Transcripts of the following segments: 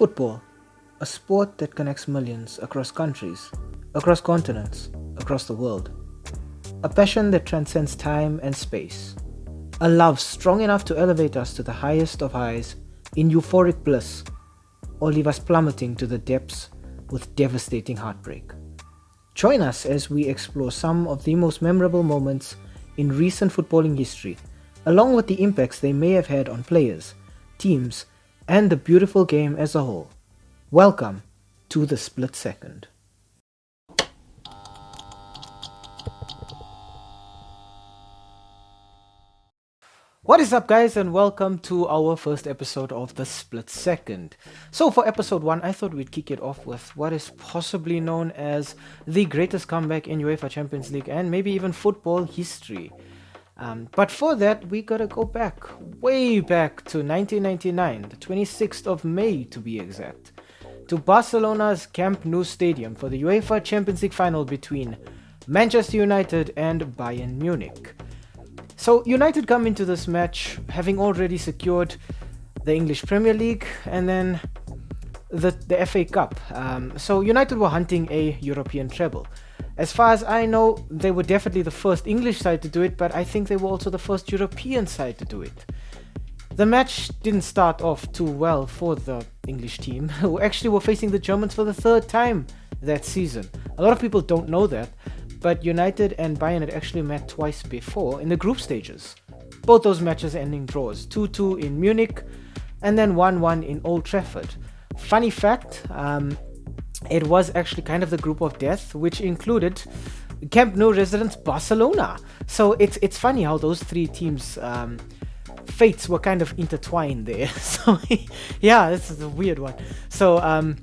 Football, a sport that connects millions across countries, across continents, across the world. A passion that transcends time and space. A love strong enough to elevate us to the highest of highs in euphoric bliss, or leave us plummeting to the depths with devastating heartbreak. Join us as we explore some of the most memorable moments in recent footballing history, along with the impacts they may have had on players, teams, and the beautiful game as a whole. Welcome to the Split Second. What is up, guys, and welcome to our first episode of the Split Second. So for episode 1, I thought we'd kick it off with what is possibly known as the greatest comeback in UEFA Champions League and maybe even football history. But for that, we gotta go back, way back to 1999, the 26th of May to be exact, to Barcelona's Camp Nou stadium for the UEFA Champions League Final between Manchester United and Bayern Munich. So United come into this match having already secured the English Premier League and then the FA Cup. So United were hunting a European treble. As far as I know, they were definitely the first English side to do it, but I think they were also the first European side to do it. The match didn't start off too well for the English team, who actually were facing the Germans for the third time that season. A lot of people don't know that, but United and Bayern had actually met twice before in the group stages. Both those matches ending draws, 2-2 in Munich and then 1-1 in Old Trafford. Funny fact, it was actually kind of the group of death, which included Camp Nou residents Barcelona. So it's funny how those three teams' fates were kind of intertwined there. So yeah, this is a weird one. So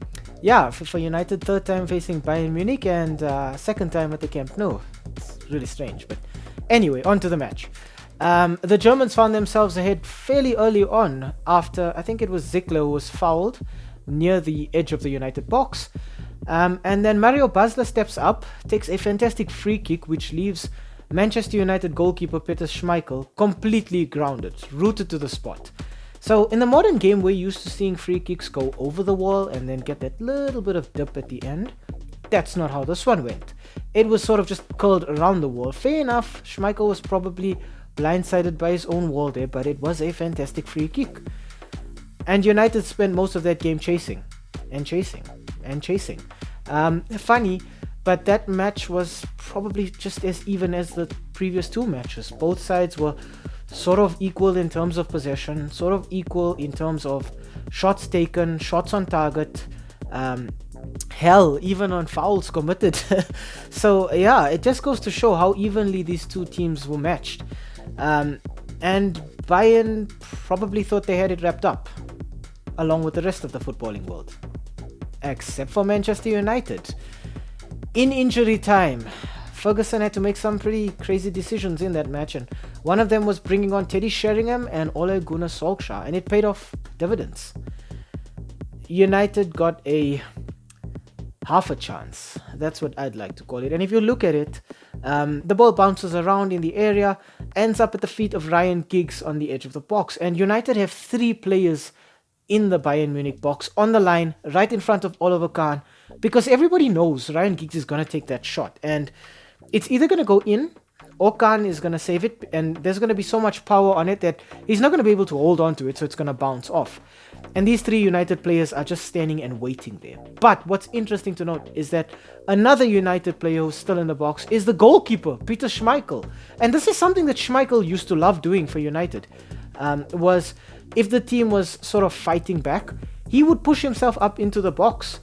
yeah, for United, third time facing Bayern Munich and second time at the Camp Nou. It's really strange, but anyway, on to the match. The Germans found themselves ahead fairly early on after, I think it was Ziegler who was fouled near the edge of the United box. And then Mario Basler steps up, takes a fantastic free kick which leaves Manchester United goalkeeper Peter Schmeichel completely grounded, rooted to the spot. So in the modern game, we're used to seeing free kicks go over the wall and then get that little bit of dip at the end. That's not how this one went. It was sort of just curled around the wall. Fair enough, Schmeichel was probably blindsided by his own wall there, but it was a fantastic free kick. And United spent most of that game chasing. Funny, but that match was probably just as even as the previous two matches. Both sides were sort of equal in terms of possession, sort of equal in terms of shots taken, shots on target, hell, even on fouls committed. So yeah, it just goes to show how evenly these two teams were matched. And Bayern probably thought they had it wrapped up, along with the rest of the footballing world. Except for Manchester United. In injury time, Ferguson had to make some pretty crazy decisions in that match, and one of them was bringing on Teddy Sheringham and Ole Gunnar Solskjaer, and it paid off dividends. United got a half a chance. That's what I'd like to call it. And if you look at it, the ball bounces around in the area, ends up at the feet of Ryan Giggs on the edge of the box, and United have three players in the Bayern Munich box on the line right in front of Oliver Kahn, because everybody knows Ryan Giggs is going to take that shot and it's either going to go in or Kahn is going to save it, and there's going to be so much power on it that he's not going to be able to hold on to it, so it's going to bounce off. And these three United players are just standing and waiting there. But what's interesting to note is that another United player who's still in the box is the goalkeeper, Peter Schmeichel. And this is something that Schmeichel used to love doing for United. Was if the team was sort of fighting back, he would push himself up into the box,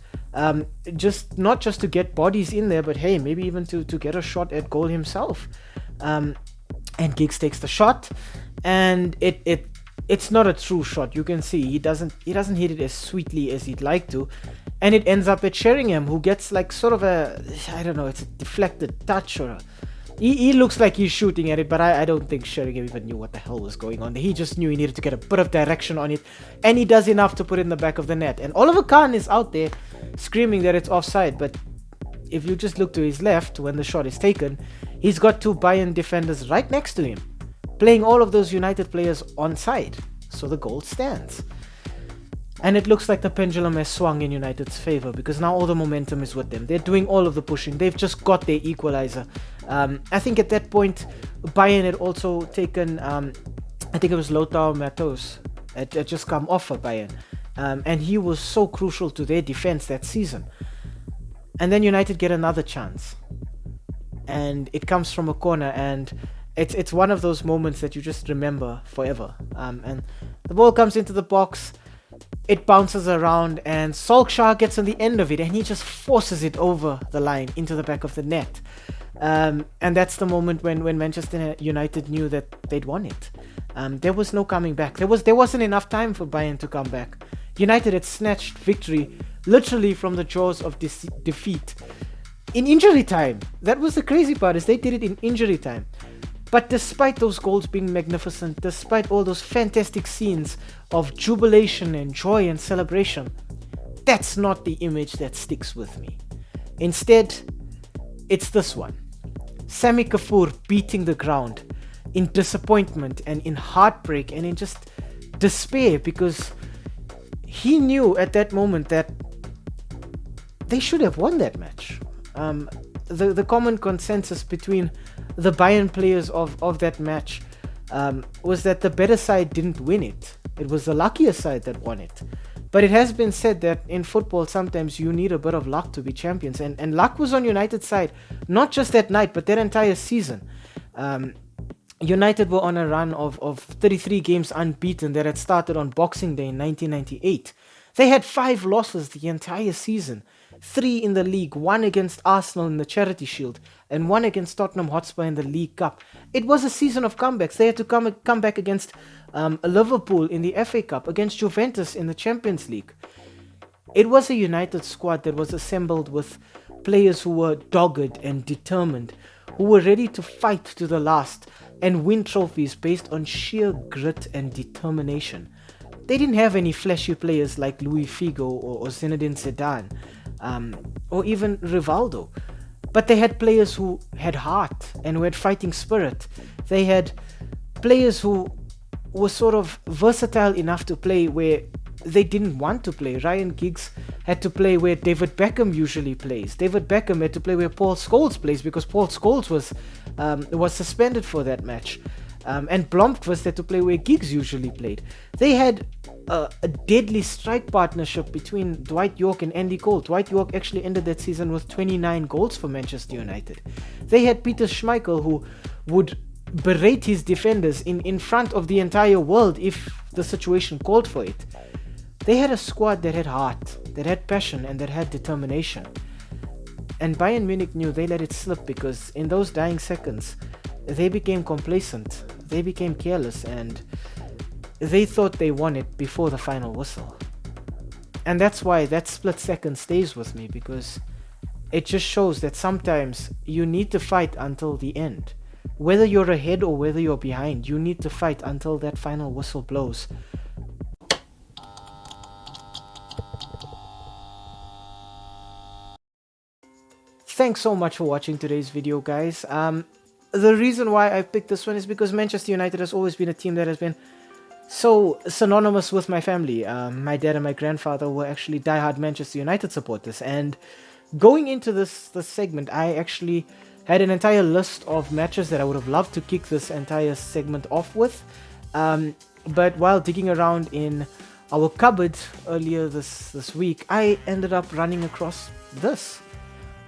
just not just to get bodies in there, but hey, maybe even to get a shot at goal himself. And Giggs takes the shot, and it's not a true shot. You can see he doesn't hit it as sweetly as he'd like to, and it ends up at Sheringham, who gets like sort of it's a deflected touch or he looks like he's shooting at it, but I don't think Sheringham even knew what the hell was going on. He just knew he needed to get a bit of direction on it, and he does enough to put it in the back of the net. And Oliver Kahn is out there screaming that it's offside, but if you just look to his left when the shot is taken, he's got two Bayern defenders right next to him, playing all of those United players onside, so the goal stands. And it looks like the pendulum has swung in United's favor, because now all the momentum is with them. They're doing all of the pushing. They've just got their equalizer. I think at that point, Bayern had also taken, I think it was Lothar Matthäus, had just come off for Bayern. And he was so crucial to their defense that season. And then United get another chance. And it comes from a corner, and it's one of those moments that you just remember forever. And the ball comes into the box, it bounces around, and Solskjaer gets on the end of it, and he just forces it over the line into the back of the net. And that's the moment when Manchester United knew that they'd won it. There was no coming back. There wasn't enough time for Bayern to come back. United had snatched victory literally from the jaws of defeat in injury time. That was the crazy part, is they did it in injury time. But despite those goals being magnificent, despite all those fantastic scenes of jubilation and joy and celebration, that's not the image that sticks with me. Instead, it's this one. Sami Kafur beating the ground in disappointment and in heartbreak and in just despair, because he knew at that moment that they should have won that match. The common consensus between the Bayern players of that match was that the better side didn't win it. It was the luckier side that won it. But it has been said that in football sometimes you need a bit of luck to be champions, and luck was on United's side, not just that night but that entire season. United were on a run of 33 games unbeaten that had started on Boxing Day in 1998. They had 5 losses the entire season. 3 in the league, 1 against Arsenal in the Charity Shield, and 1 against Tottenham Hotspur in the League Cup. It was a season of comebacks. They had to come back against Liverpool in the FA Cup, against Juventus in the Champions League. It was a United squad that was assembled with players who were dogged and determined, who were ready to fight to the last and win trophies based on sheer grit and determination. They didn't have any flashy players like Luis Figo or Zinedine Zidane, or even Rivaldo. But they had players who had heart and who had fighting spirit. They had players who were sort of versatile enough to play where they didn't want to play. Ryan Giggs had to play where David Beckham usually plays. David Beckham had to play where Paul Scholes plays, because Paul Scholes was suspended for that match. And Blomqvist had to play where Giggs usually played. They had a deadly strike partnership between Dwight York and Andy Cole. Dwight York actually ended that season with 29 goals for Manchester United. They had Peter Schmeichel, who would berate his defenders in front of the entire world if the situation called for it. They had a squad that had heart, that had passion, and that had determination. And Bayern Munich knew they let it slip, because in those dying seconds, they became complacent, they became careless, and they thought they won it before the final whistle. And that's why that split second stays with me, because it just shows that sometimes you need to fight until the end. Whether you're ahead or whether you're behind, you need to fight until that final whistle blows. Thanks so much for watching today's video, guys. The reason why I picked this one is because Manchester United has always been a team that has been so synonymous with my family. My dad and my grandfather were actually diehard Manchester United supporters, and going into this segment, I actually had an entire list of matches that I would have loved to kick this entire segment off with. But while digging around in our cupboard earlier this week, I ended up running across this.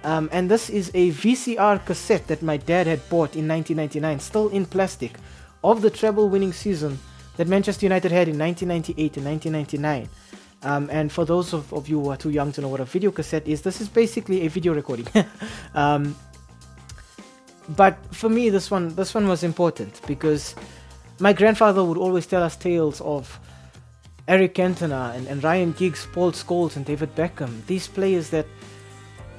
And this is a VCR cassette that my dad had bought in 1999, still in plastic, of the treble-winning season that Manchester United had in 1998 and 1999. And for those of you who are too young to know what a video cassette is, this is basically a video recording. But for me, this one was important, because my grandfather would always tell us tales of Eric Cantona and Ryan Giggs, Paul Scholes and David Beckham. These players that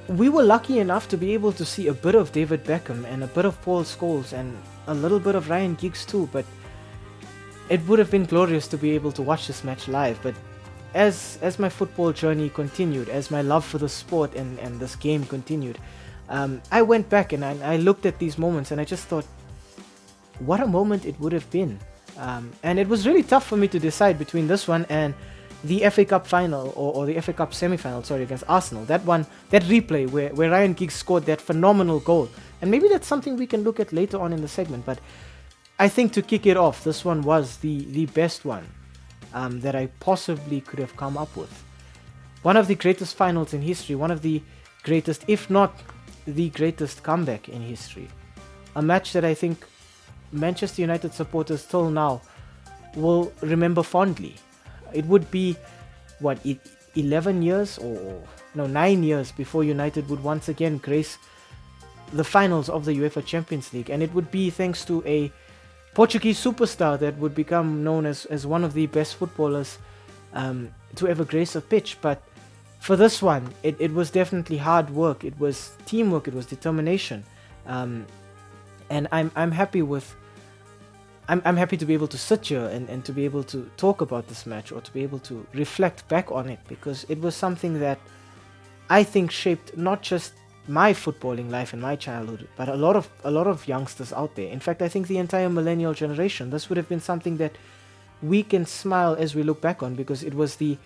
we were lucky enough to be able to see a bit of David Beckham and a bit of Paul Scholes and a little bit of Ryan Giggs too, but it would have been glorious to be able to watch this match live. But as my football journey continued, as my love for the sport and this game continued, I went back and I looked at these moments and I just thought, what a moment it would have been. And it was really tough for me to decide between this one and the FA Cup final or the FA Cup semi-final, sorry, against Arsenal. That one, that replay where Ryan Giggs scored that phenomenal goal. And maybe that's something we can look at later on in the segment. But I think to kick it off, this one was the best one that I possibly could have come up with. One of the greatest finals in history, one of the greatest, if not the greatest comeback in history. A match that I think Manchester United supporters till now will remember fondly. It would be, 11 years or 9 years before United would once again grace the finals of the UEFA Champions League. And it would be thanks to a Portuguese superstar that would become known as one of the best footballers to ever grace a pitch. But for this one, it was definitely hard work. It was teamwork. It was determination. And I'm happy with. I'm happy to be able to sit here and to be able to talk about this match, or to be able to reflect back on it, because it was something that I think shaped not just my footballing life in my childhood, but a lot of youngsters out there. In fact, I think the entire millennial generation. This would have been something that we can smile as we look back on, because it was the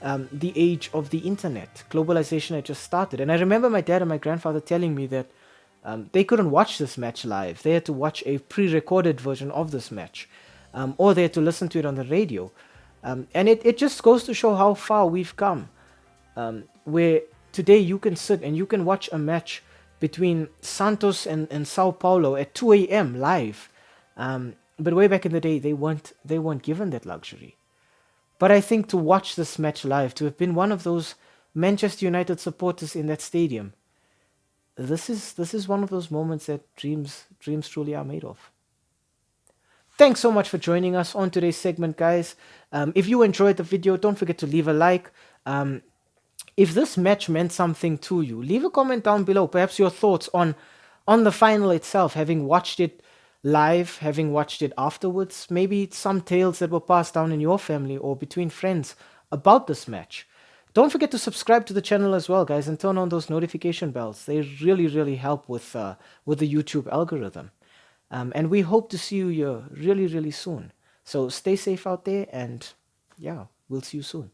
age of the internet. Globalization had just started, and I remember my dad and my grandfather telling me that they couldn't watch this match live. They had to watch a pre-recorded version of this match, or they had to listen to it on the radio. And it just goes to show how far we've come, where today you can sit and you can watch a match between Santos and Sao Paulo at 2 a.m. live. But way back in the day, they weren't given that luxury. But I think to watch this match live, to have been one of those Manchester United supporters in that stadium, this is one of those moments that dreams truly are made of. Thanks so much for joining us on today's segment, guys. If you enjoyed the video, don't forget to leave a like. If this match meant something to you, leave a comment down below. Perhaps your thoughts on the final itself, having watched it live, having watched it afterwards. Maybe some tales that were passed down in your family or between friends about this match. Don't forget to subscribe to the channel as well, guys, and turn on those notification bells. They really, really help with the YouTube algorithm. And we hope to see you here really, really soon. So stay safe out there, and yeah, we'll see you soon.